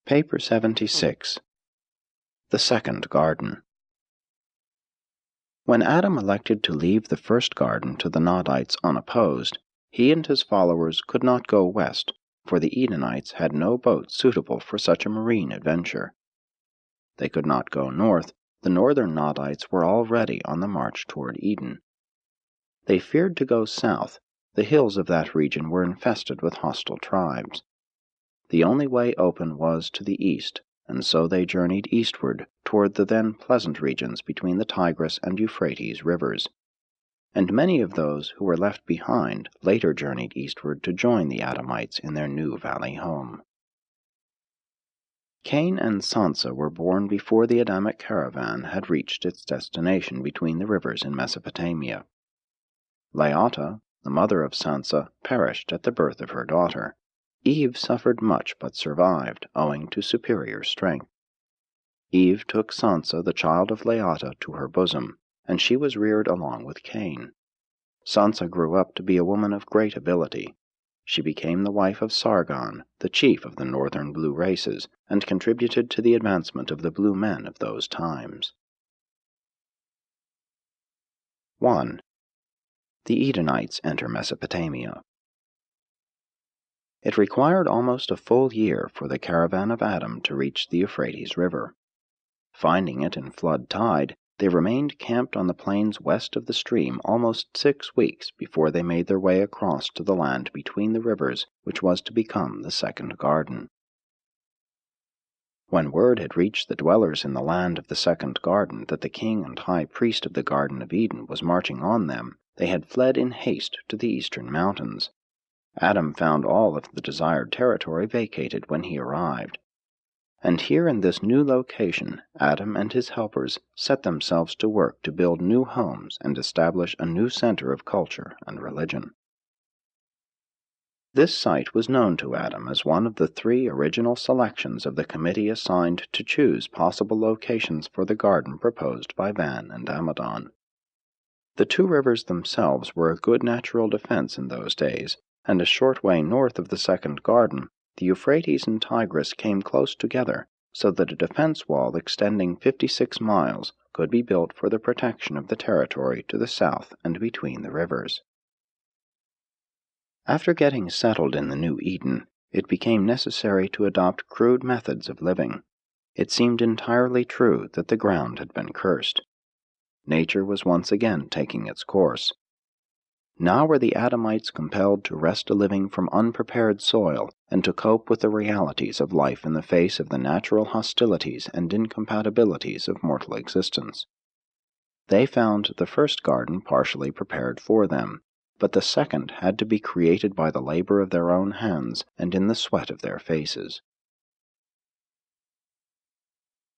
Paper 76. The Second Garden. When Adam elected to leave the first garden to the Nodites unopposed, he and his followers could not go west, for the Edenites had no boat suitable for such a marine adventure. They could not go north. The northern Nodites were already on the march toward Eden. They feared to go south. The hills of that region were infested with hostile tribes. The only way open was to the east, and so they journeyed eastward toward the then pleasant regions between the Tigris and Euphrates rivers. And many of those who were left behind later journeyed eastward to join the Adamites in their new valley home. Cain and Sansa were born before the Adamic caravan had reached its destination between the rivers in Mesopotamia. Laata, the mother of Sansa, perished at the birth of her daughter. Eve suffered much but survived, owing to superior strength. Eve took Sansa, the child of Laata, to her bosom, and she was reared along with Cain. Sansa grew up to be a woman of great ability. She became the wife of Sargon, the chief of the northern blue races, and contributed to the advancement of the blue men of those times. 1. The Edenites enter Mesopotamia. It required almost a full year for the caravan of Adam to reach the Euphrates River. Finding it in flood tide, they remained camped on the plains west of the stream almost 6 weeks before they made their way across to the land between the rivers, which was to become the Second Garden. When word had reached the dwellers in the land of the Second Garden that the king and high priest of the Garden of Eden was marching on them, they had fled in haste to the eastern mountains. Adam found all of the desired territory vacated when he arrived. And here in this new location, Adam and his helpers set themselves to work to build new homes and establish a new center of culture and religion. This site was known to Adam as one of the 3 original selections of the committee assigned to choose possible locations for the garden proposed by Van and Amadon. The 2 rivers themselves were a good natural defense in those days, and a short way north of the Second Garden, the Euphrates and Tigris came close together, so that a defense wall extending 56 miles could be built for the protection of the territory to the south and between the rivers. After getting settled in the new Eden, it became necessary to adopt crude methods of living. It seemed entirely true that the ground had been cursed. Nature was once again taking its course. Now were the Adamites compelled to wrest a living from unprepared soil and to cope with the realities of life in the face of the natural hostilities and incompatibilities of mortal existence. They found the first garden partially prepared for them, but the second had to be created by the labor of their own hands and in the sweat of their faces.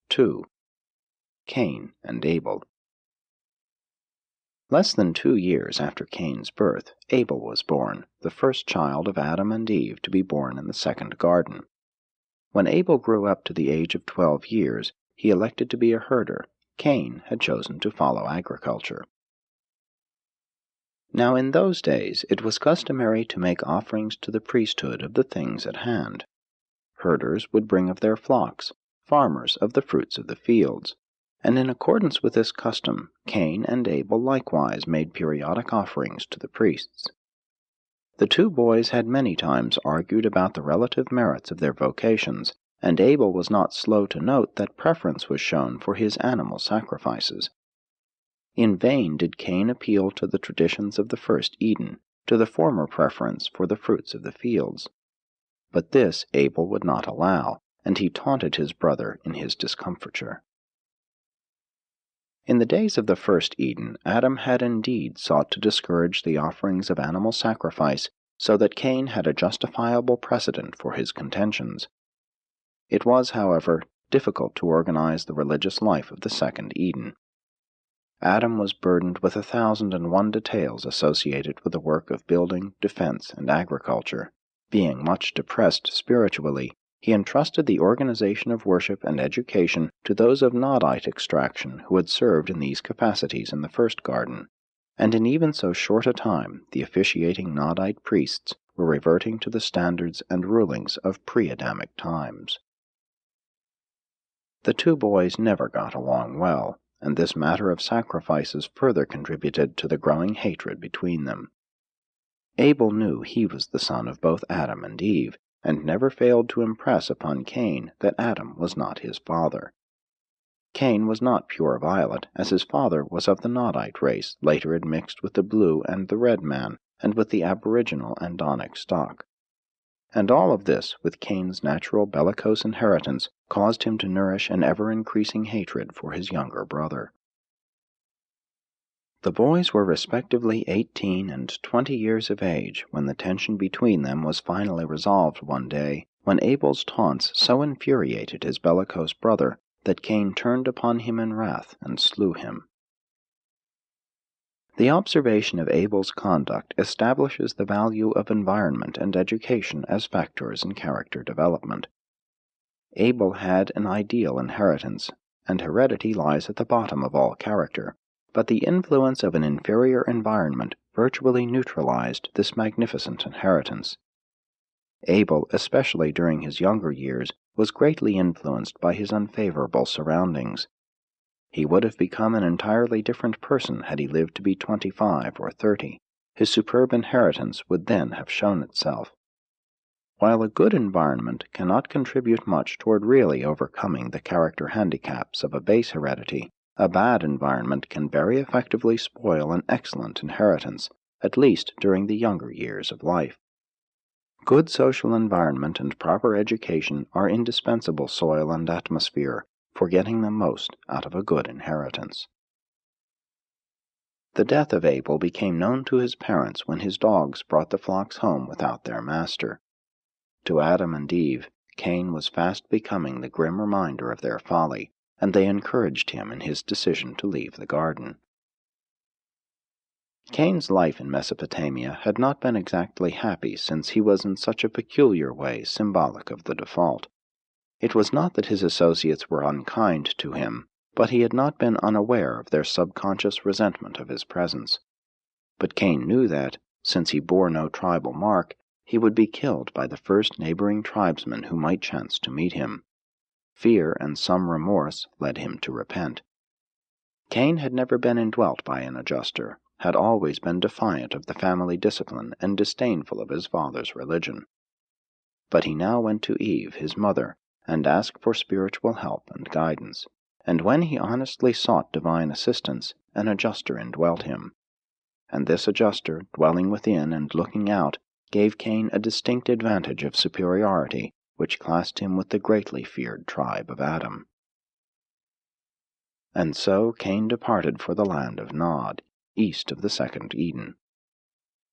2. Cain and Abel. Less than 2 years after Cain's birth, Abel was born, the first child of Adam and Eve to be born in the Second Garden. When Abel grew up to the age of 12 years, he elected to be a herder. Cain had chosen to follow agriculture. Now in those days it was customary to make offerings to the priesthood of the things at hand. Herders would bring of their flocks, farmers of the fruits of the fields. And in accordance with this custom, Cain and Abel likewise made periodic offerings to the priests. The 2 boys had many times argued about the relative merits of their vocations, and Abel was not slow to note that preference was shown for his animal sacrifices. In vain did Cain appeal to the traditions of the first Eden, to the former preference for the fruits of the fields. But this Abel would not allow, and he taunted his brother in his discomfiture. In the days of the first Eden, Adam had indeed sought to discourage the offerings of animal sacrifice, so that Cain had a justifiable precedent for his contentions. It was, however, difficult to organize the religious life of the second Eden. Adam was burdened with 1,001 details associated with the work of building, defense, and agriculture. Being much depressed spiritually, he entrusted the organization of worship and education to those of Nodite extraction who had served in these capacities in the first garden, and in even so short a time the officiating Nodite priests were reverting to the standards and rulings of pre-Adamic times. The two boys never got along well, and this matter of sacrifices further contributed to the growing hatred between them. Abel knew he was the son of both Adam and Eve, and never failed to impress upon Cain that Adam was not his father. Cain was not pure violet, as his father was of the Nodite race, later admixed with the blue and the red man, and with the aboriginal Andonic stock. And all of this, with Cain's natural bellicose inheritance, caused him to nourish an ever-increasing hatred for his younger brother. The boys were respectively 18 and 20 years of age when the tension between them was finally resolved one day, when Abel's taunts so infuriated his bellicose brother that Cain turned upon him in wrath and slew him. The observation of Abel's conduct establishes the value of environment and education as factors in character development. Abel had an ideal inheritance, and heredity lies at the bottom of all character, but the influence of an inferior environment virtually neutralized this magnificent inheritance. Abel, especially during his younger years, was greatly influenced by his unfavorable surroundings. He would have become an entirely different person had he lived to be 25 or 30. His superb inheritance would then have shown itself. While a good environment cannot contribute much toward really overcoming the character handicaps of a base heredity, a bad environment can very effectively spoil an excellent inheritance, at least during the younger years of life. Good social environment and proper education are indispensable soil and atmosphere for getting the most out of a good inheritance. The death of Abel became known to his parents when his dogs brought the flocks home without their master. To Adam and Eve, Cain was fast becoming the grim reminder of their folly, and they encouraged him in his decision to leave the garden. Cain's life in Mesopotamia had not been exactly happy, since he was in such a peculiar way symbolic of the default. It was not that his associates were unkind to him, but he had not been unaware of their subconscious resentment of his presence. But Cain knew that, since he bore no tribal mark, he would be killed by the first neighboring tribesman who might chance to meet him. Fear and some remorse led him to repent. Cain had never been indwelt by an adjuster, had always been defiant of the family discipline and disdainful of his father's religion. But he now went to Eve, his mother, and asked for spiritual help and guidance, and when he honestly sought divine assistance, an adjuster indwelt him. And this adjuster, dwelling within and looking out, gave Cain a distinct advantage of superiority, which classed him with the greatly feared tribe of Adam. And so Cain departed for the land of Nod, east of the second Eden.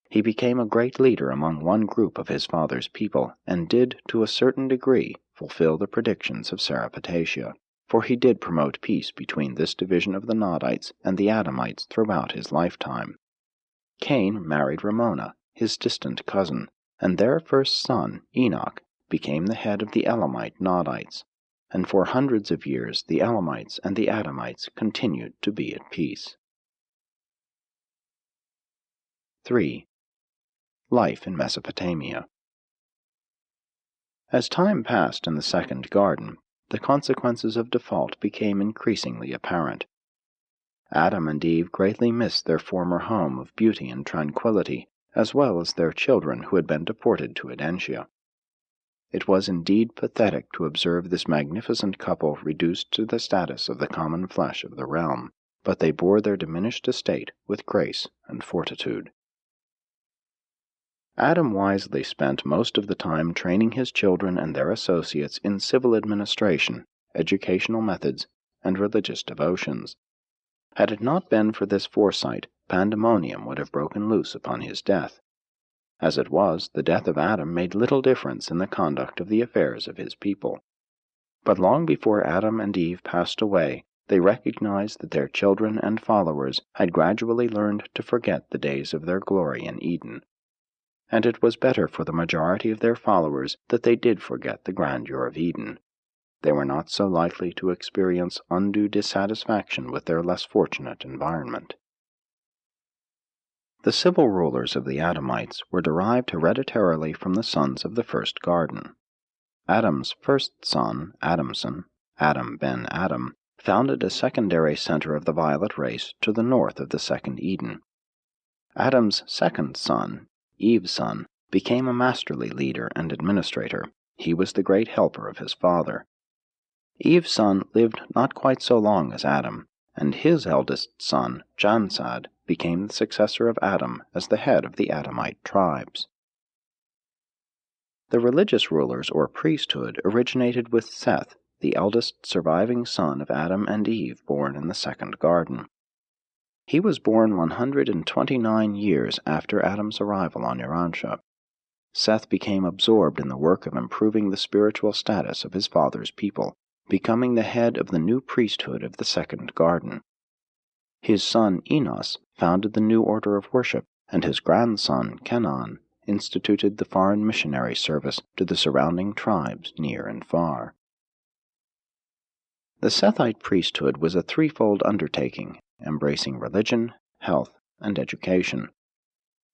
He became a great leader among one group of his father's people, and did, to a certain degree, fulfill the predictions of Mesopotamia, for he did promote peace between this division of the Nodites and the Adamites throughout his lifetime. Cain married Ramona, his distant cousin, and their first son, Enoch, became the head of the Elamite Nodites, and for hundreds of years the Elamites and the Adamites continued to be at peace. 3. Life in Mesopotamia. As time passed in the second garden, the consequences of default became increasingly apparent. Adam and Eve greatly missed their former home of beauty and tranquility, as well as their children who had been deported to Urantia. It was indeed pathetic to observe this magnificent couple reduced to the status of the common flesh of the realm, but they bore their diminished estate with grace and fortitude. Adam wisely spent most of the time training his children and their associates in civil administration, educational methods, and religious devotions. Had it not been for this foresight, pandemonium would have broken loose upon his death. As it was, the death of Adam made little difference in the conduct of the affairs of his people. But long before Adam and Eve passed away, they recognized that their children and followers had gradually learned to forget the days of their glory in Eden. And it was better for the majority of their followers that they did forget the grandeur of Eden. They were not so likely to experience undue dissatisfaction with their less fortunate environment. The civil rulers of the Adamites were derived hereditarily from the sons of the first garden. Adam's first son, Adamson, Adam ben Adam, founded a secondary center of the violet race to the north of the second Eden. Adam's second son, Eve's son, became a masterly leader and administrator. He was the great helper of his father. Eve's son lived not quite so long as Adam, and his eldest son, Jansad, became the successor of Adam as the head of the Adamite tribes. The religious rulers or priesthood originated with Seth, the eldest surviving son of Adam and Eve, born in the second garden. He was born 129 years after Adam's arrival on Urantia. Seth became absorbed in the work of improving the spiritual status of his father's people, becoming the head of the new priesthood of the second garden. His son Enos founded the new order of worship, and his grandson Canaan instituted the foreign missionary service to the surrounding tribes near and far. The Sethite priesthood was a threefold undertaking, embracing religion, health, and education.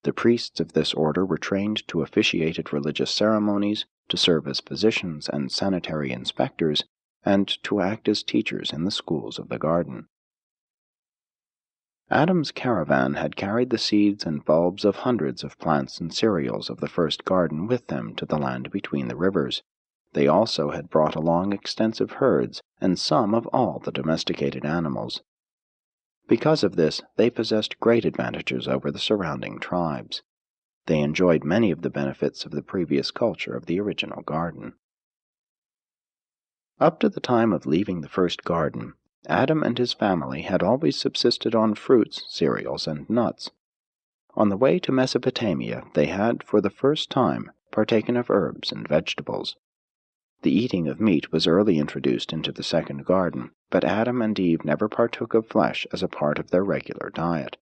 The priests of this order were trained to officiate at religious ceremonies, to serve as physicians and sanitary inspectors, and to act as teachers in the schools of the garden. Adam's caravan had carried the seeds and bulbs of hundreds of plants and cereals of the first garden with them to the land between the rivers. They also had brought along extensive herds and some of all the domesticated animals. Because of this, they possessed great advantages over the surrounding tribes. They enjoyed many of the benefits of the previous culture of the original garden. Up to the time of leaving the first garden, Adam and his family had always subsisted on fruits, cereals, and nuts. On the way to Mesopotamia, they had, for the first time, partaken of herbs and vegetables. The eating of meat was early introduced into the second garden, but Adam and Eve never partook of flesh as a part of their regular diet.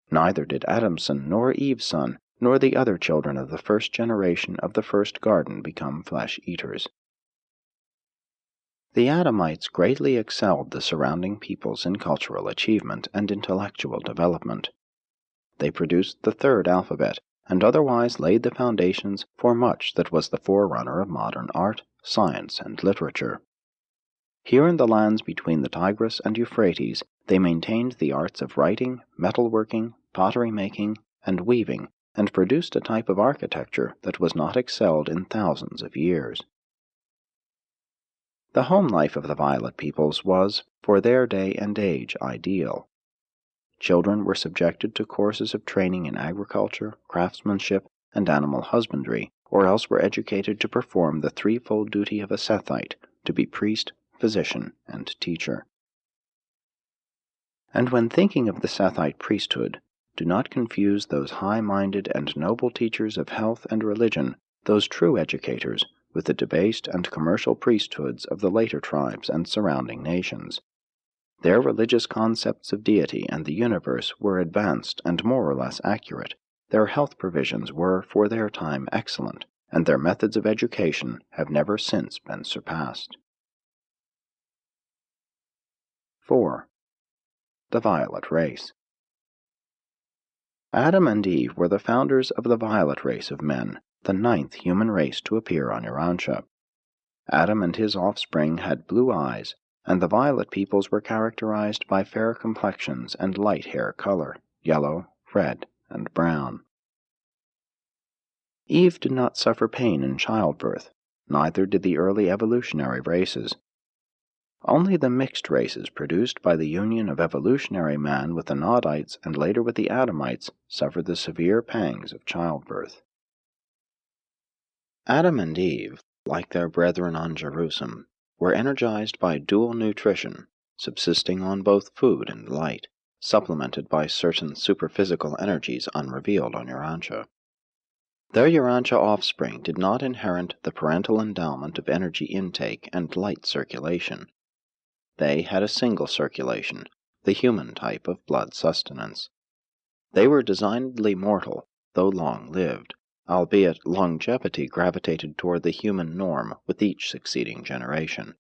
Neither did Adam's son nor Eve's son, nor the other children of the first generation of the first garden become flesh-eaters. The Adamites greatly excelled the surrounding peoples in cultural achievement and intellectual development. They produced the third alphabet, and otherwise laid the foundations for much that was the forerunner of modern art, science, and literature. Here in the lands between the Tigris and Euphrates, they maintained the arts of writing, metalworking, pottery-making, and weaving, and produced a type of architecture that was not excelled in thousands of years. The home life of the Violet peoples was, for their day and age, ideal. Children were subjected to courses of training in agriculture, craftsmanship, and animal husbandry, or else were educated to perform the threefold duty of a Sethite, to be priest, physician, and teacher. And when thinking of the Sethite priesthood, do not confuse those high-minded and noble teachers of health and religion, those true educators, with the debased and commercial priesthoods of the later tribes and surrounding nations. Their religious concepts of deity and the universe were advanced and more or less accurate. Their health provisions were, for their time, excellent, and their methods of education have never since been surpassed. 4. The Violet Race. Adam and Eve were the founders of the violet race of men, the ninth human race to appear on Urantia. Adam and his offspring had blue eyes, and the violet peoples were characterized by fair complexions and light hair color, yellow, red, and brown. Eve did not suffer pain in childbirth, neither did the early evolutionary races. Only the mixed races produced by the union of evolutionary man with the Nodites and later with the Adamites suffered the severe pangs of childbirth. Adam and Eve, like their brethren on Jerusalem, were energized by dual nutrition, subsisting on both food and light, supplemented by certain superphysical energies unrevealed on Urantia. Their Urantia offspring did not inherit the parental endowment of energy intake and light circulation. They had a single circulation, the human type of blood sustenance. They were designedly mortal, though long-lived, albeit longevity gravitated toward the human norm with each succeeding generation.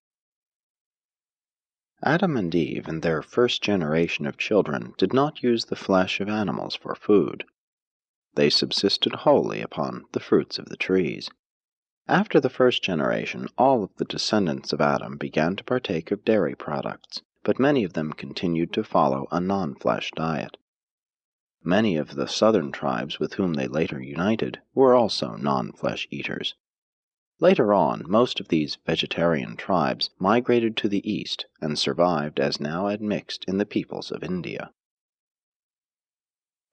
Adam and Eve and their first generation of children did not use the flesh of animals for food. They subsisted wholly upon the fruits of the trees. After the first generation, all of the descendants of Adam began to partake of dairy products, but many of them continued to follow a non-flesh diet. Many of the southern tribes with whom they later united were also non-flesh eaters. Later on, most of these vegetarian tribes migrated to the east and survived as now admixed in the peoples of India.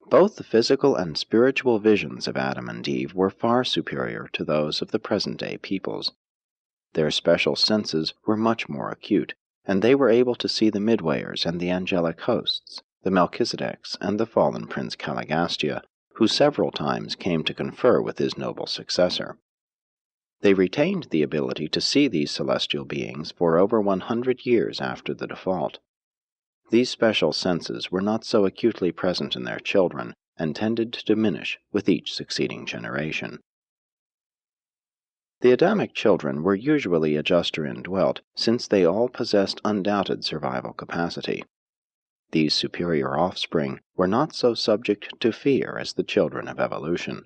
Both the physical and spiritual visions of Adam and Eve were far superior to those of the present-day peoples. Their special senses were much more acute, and they were able to see the Midwayers and the angelic hosts, the Melchizedeks and the fallen Prince Caligastia, who several times came to confer with his noble successor. They retained the ability to see these celestial beings for over 100 years after the default. These special senses were not so acutely present in their children, and tended to diminish with each succeeding generation. The Adamic children were usually adjuster indwelt, since they all possessed undoubted survival capacity. These superior offspring were not so subject to fear as the children of evolution.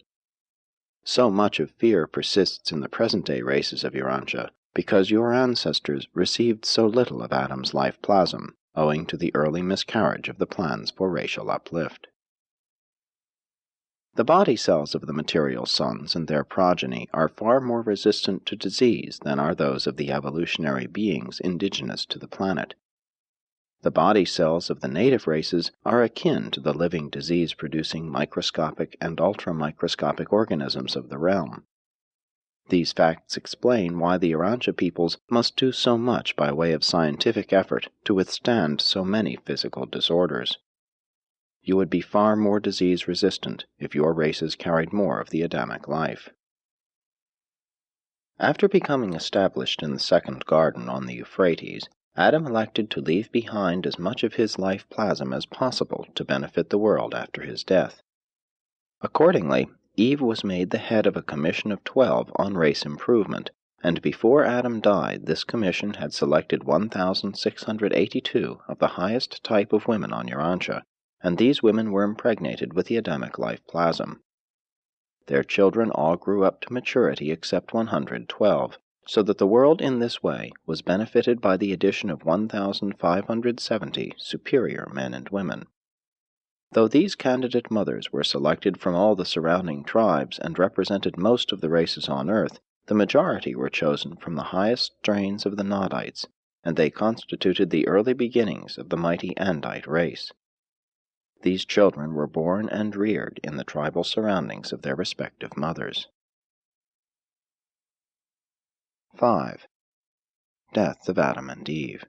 So much of fear persists in the present-day races of Urantia because your ancestors received so little of Adam's life plasm, owing to the early miscarriage of the plans for racial uplift. The body cells of the material sons and their progeny are far more resistant to disease than are those of the evolutionary beings indigenous to the planet. The body cells of the native races are akin to the living disease-producing microscopic and ultramicroscopic organisms of the realm. These facts explain why the Urantia peoples must do so much by way of scientific effort to withstand so many physical disorders. You would be far more disease-resistant if your races carried more of the Adamic life. After becoming established in the second garden on the Euphrates, Adam elected to leave behind as much of his life plasm as possible to benefit the world after his death. Accordingly, Eve was made the head of a commission of 12 on race improvement, and before Adam died this commission had selected 1,682 of the highest type of women on Urantia, and these women were impregnated with the Adamic life plasm. Their children all grew up to maturity except 112, so that the world in this way was benefited by the addition of 1,570 superior men and women. Though these candidate mothers were selected from all the surrounding tribes and represented most of the races on Earth, the majority were chosen from the highest strains of the Nodites, and they constituted the early beginnings of the mighty Andite race. These children were born and reared in the tribal surroundings of their respective mothers. 5. Death of Adam and Eve.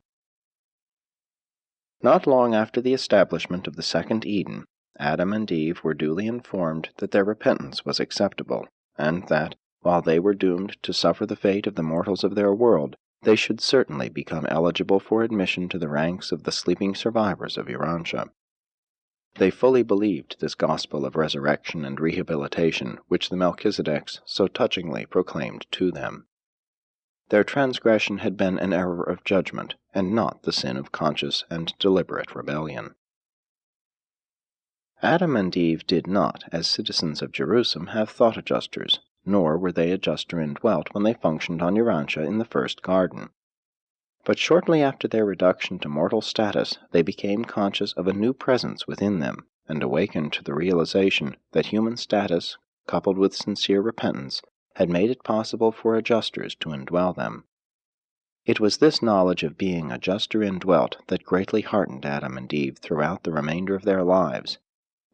Not long after the establishment of the second Eden, Adam and Eve were duly informed that their repentance was acceptable, and that, while they were doomed to suffer the fate of the mortals of their world, they should certainly become eligible for admission to the ranks of the sleeping survivors of Urantia. They fully believed this gospel of resurrection and rehabilitation which the Melchizedeks so touchingly proclaimed to them. Their transgression had been an error of judgment, and not the sin of conscious and deliberate rebellion. Adam and Eve did not, as citizens of Jerusalem, have thought adjusters, nor were they adjuster indwelt when they functioned on Urantia in the first garden. But shortly after their reduction to mortal status, they became conscious of a new presence within them, and awakened to the realization that human status, coupled with sincere repentance, had made it possible for adjusters to indwell them. It was this knowledge of being adjuster indwelt that greatly heartened Adam and Eve throughout the remainder of their lives.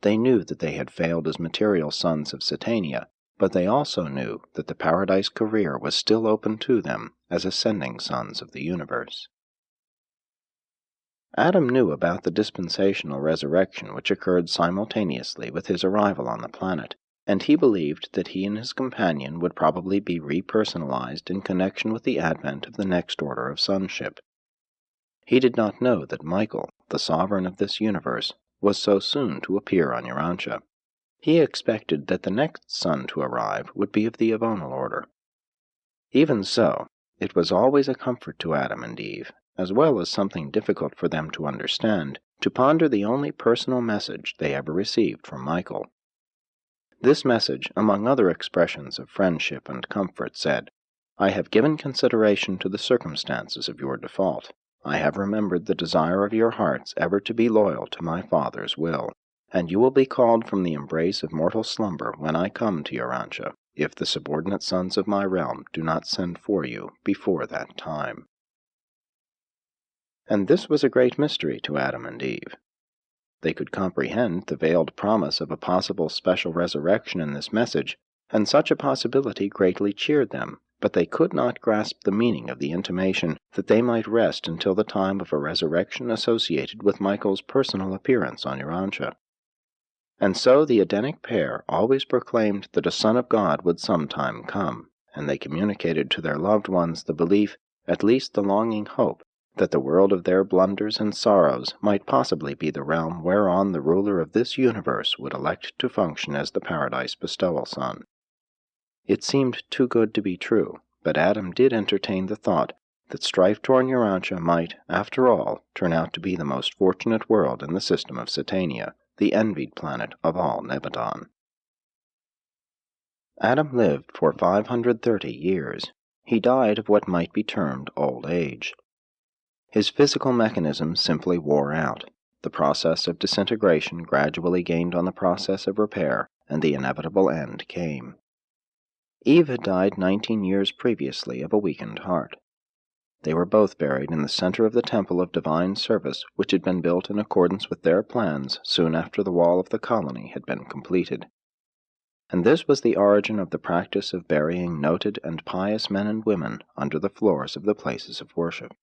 They knew that they had failed as material sons of Satania, but they also knew that the paradise career was still open to them as ascending sons of the universe. Adam knew about the dispensational resurrection which occurred simultaneously with his arrival on the planet, and he believed that he and his companion would probably be repersonalized in connection with the advent of the next order of sonship. He did not know that Michael, the sovereign of this universe, was so soon to appear on Urantia. He expected that the next son to arrive would be of the Avonal order. Even so, it was always a comfort to Adam and Eve, as well as something difficult for them to understand, to ponder the only personal message they ever received from Michael. This message, among other expressions of friendship and comfort, said, I have given consideration to the circumstances of your default. I have remembered the desire of your hearts ever to be loyal to my Father's will, and you will be called from the embrace of mortal slumber when I come to Urantia, if the subordinate sons of my realm do not send for you before that time. And this was a great mystery to Adam and Eve. They could comprehend the veiled promise of a possible special resurrection in this message, and such a possibility greatly cheered them, but they could not grasp the meaning of the intimation that they might rest until the time of a resurrection associated with Michael's personal appearance on Urantia. And so the Edenic pair always proclaimed that a Son of God would sometime come, and they communicated to their loved ones the belief, at least the longing hope, that the world of their blunders and sorrows might possibly be the realm whereon the ruler of this universe would elect to function as the Paradise Bestowal Son. It seemed too good to be true, but Adam did entertain the thought that strife-torn Urantia might, after all, turn out to be the most fortunate world in the system of Satania, the envied planet of all Nebadon. Adam lived for 530 years. He died of what might be termed old age. His physical mechanism simply wore out. The process of disintegration gradually gained on the process of repair, and the inevitable end came. Eve had died 19 years previously of a weakened heart. They were both buried in the center of the temple of divine service which had been built in accordance with their plans soon after the wall of the colony had been completed. And this was the origin of the practice of burying noted and pious men and women under the floors of the places of worship.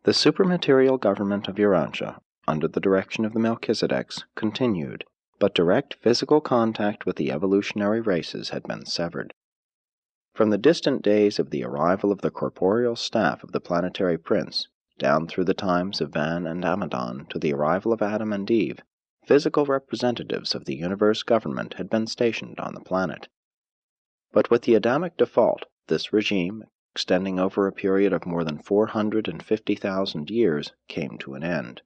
The supermaterial government of Urantia, under the direction of the Melchizedeks, continued, but direct physical contact with the evolutionary races had been severed. From the distant days of the arrival of the corporeal staff of the planetary prince, down through the times of Van and Amadon to the arrival of Adam and Eve, physical representatives of the universe government had been stationed on the planet. But with the Adamic default, this regime, extending over a period of more than 450,000 years, came to an end.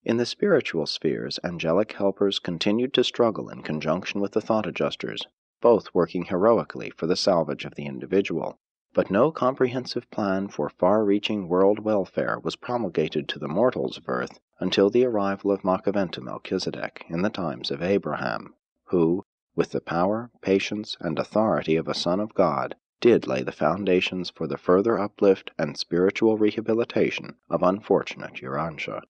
In the spiritual spheres, angelic helpers continued to struggle in conjunction with the thought adjusters, both working heroically for the salvage of the individual, but no comprehensive plan for far-reaching world welfare was promulgated to the mortals of Earth until the arrival of Makaventa Melchizedek in the times of Abraham, who, with the power, patience, and authority of a Son of God, did lay the foundations for the further uplift and spiritual rehabilitation of unfortunate Urantia.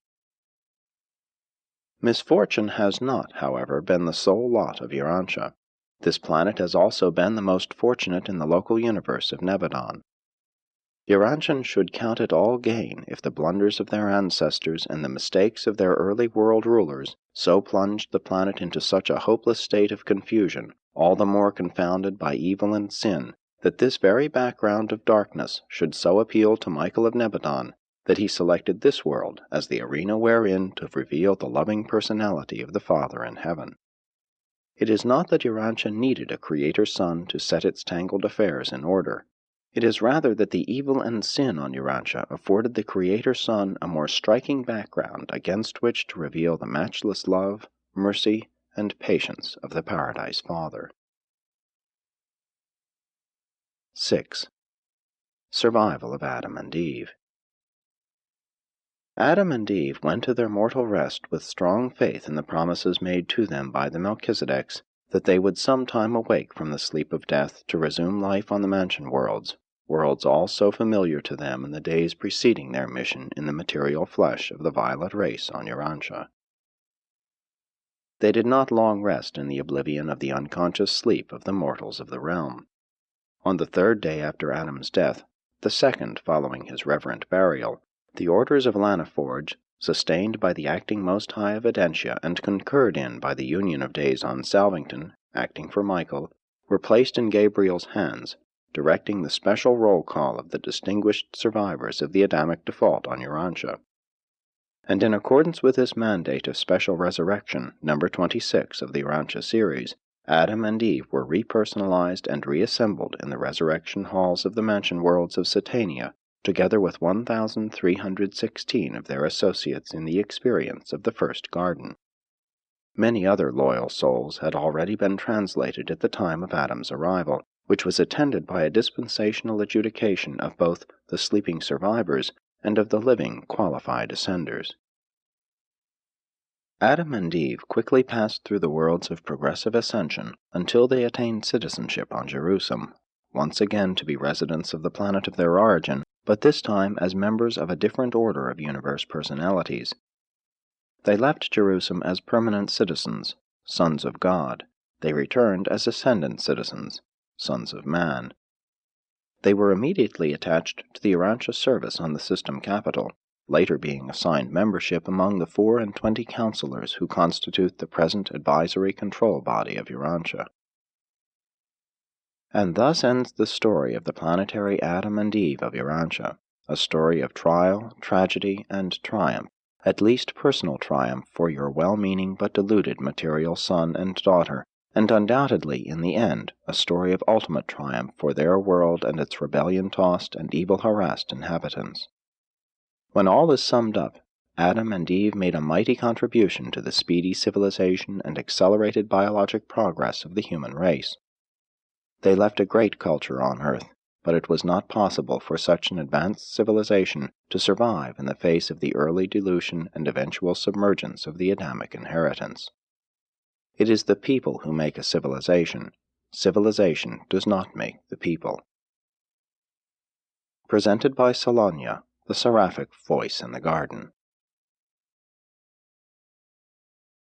Misfortune has not, however, been the sole lot of Urantia. This planet has also been the most fortunate in the local universe of Nebadon. Urantians should count it all gain if the blunders of their ancestors and the mistakes of their early world rulers so plunged the planet into such a hopeless state of confusion, all the more confounded by evil and sin, that this very background of darkness should so appeal to Michael of Nebadon that he selected this world as the arena wherein to reveal the loving personality of the Father in heaven. It is not that Urantia needed a Creator Son to set its tangled affairs in order. It is rather that the evil and sin on Urantia afforded the Creator Son a more striking background against which to reveal the matchless love, mercy, and patience of the Paradise Father. 6. Survival of Adam and Eve. Adam and Eve went to their mortal rest with strong faith in the promises made to them by the Melchizedeks that they would sometime awake from the sleep of death to resume life on the mansion worlds, worlds all so familiar to them in the days preceding their mission in the material flesh of the violet race on Urantia. They did not long rest in the oblivion of the unconscious sleep of the mortals of the realm. On the third day after Adam's death, the second following his reverent burial, the orders of Lanaforge, sustained by the acting Most High of Edentia and concurred in by the Union of Days on Salvington, acting for Michael, were placed in Gabriel's hands, directing the special roll call of the distinguished survivors of the Adamic default on Urantia. And in accordance with this mandate of special resurrection, number 26 of the Urantia series, Adam and Eve were repersonalized and reassembled in the resurrection halls of the mansion worlds of Satania, together with 1,316 of their associates in the experience of the first garden. Many other loyal souls had already been translated at the time of Adam's arrival, which was attended by a dispensational adjudication of both the sleeping survivors and of the living qualified ascenders. Adam and Eve quickly passed through the worlds of progressive ascension until they attained citizenship on Jerusalem, once again to be residents of the planet of their origin, but this time as members of a different order of universe personalities. They left Jerusalem as permanent citizens, sons of God. They returned as ascendant citizens, sons of man. They were immediately attached to the Urantia service on the system capital, later being assigned membership among the 24 counselors who constitute the present advisory control body of Urantia. And thus ends the story of the planetary Adam and Eve of Urantia, a story of trial, tragedy, and triumph, at least personal triumph for your well-meaning but deluded material son and daughter, and undoubtedly, in the end, a story of ultimate triumph for their world and its rebellion-tossed and evil-harassed inhabitants. When all is summed up, Adam and Eve made a mighty contribution to the speedy civilization and accelerated biologic progress of the human race. They left a great culture on Earth, but it was not possible for such an advanced civilization to survive in the face of the early dilution and eventual submergence of the Adamic inheritance. It is the people who make a civilization. Civilization does not make the people. Presented by Salonia, the seraphic voice in the garden.